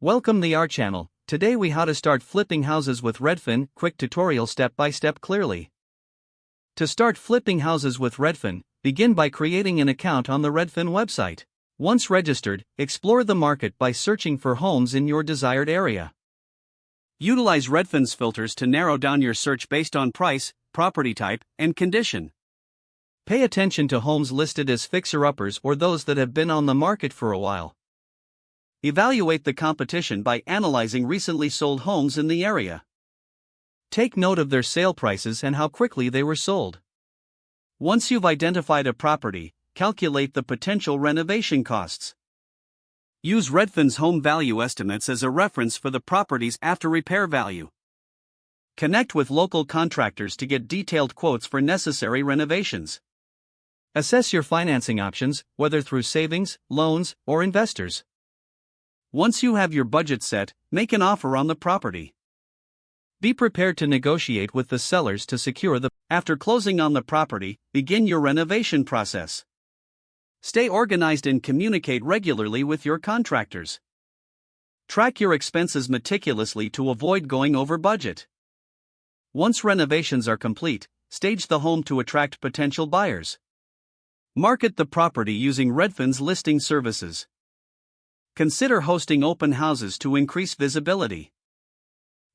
Welcome to our channel. Today we how to start flipping houses with Redfin, quick tutorial step by step clearly. To start flipping houses with Redfin, begin by creating an account on the Redfin website. Once registered, explore the market by searching for homes in your desired area. Utilize Redfin's filters to narrow down your search based on price, property type, and condition. Pay attention to homes listed as fixer-uppers or those that have been on the market for a while. Evaluate the competition by analyzing recently sold homes in the area. Take note of their sale prices and how quickly they were sold. Once you've identified a property, calculate the potential renovation costs. Use Redfin's home value estimates as a reference for the property's after-repair value. Connect with local contractors to get detailed quotes for necessary renovations. Assess your financing options, whether through savings, loans, or investors. Once you have your budget set, make an offer on the property. Be prepared to negotiate with the sellers to secure the. After closing on the property, begin your renovation process. Stay organized and communicate regularly with your contractors. Track your expenses meticulously to avoid going over budget. Once renovations are complete, stage the home to attract potential buyers. Market the property using Redfin's listing services. Consider hosting open houses to increase visibility.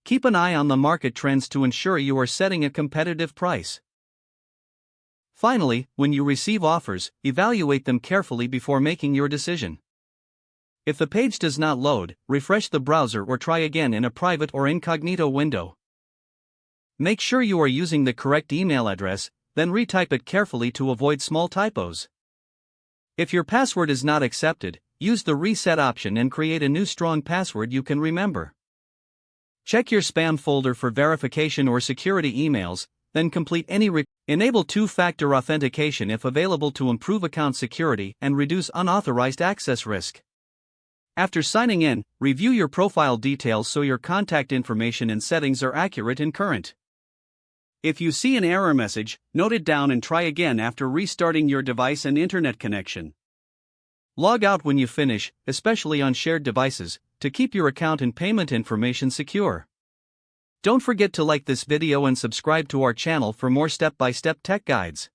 Keep an eye on the market trends to ensure you are setting a competitive price. Finally, when you receive offers, evaluate them carefully before making your decision. If the page does not load, refresh the browser or try again in a private or incognito window. Make sure you are using the correct email address, then retype it carefully to avoid small typos. If your password is not accepted, use the reset option and create a new strong password you can remember. Check your spam folder for verification or security emails, then complete any Enable two-factor authentication if available to improve account security and reduce unauthorized access risk. After signing in, review your profile details so your contact information and settings are accurate and current. If you see an error message, note it down and try again after restarting your device and internet connection. Log out when you finish, especially on shared devices, to keep your account and payment information secure. Don't forget to like this video and subscribe to our channel for more step-by-step tech guides.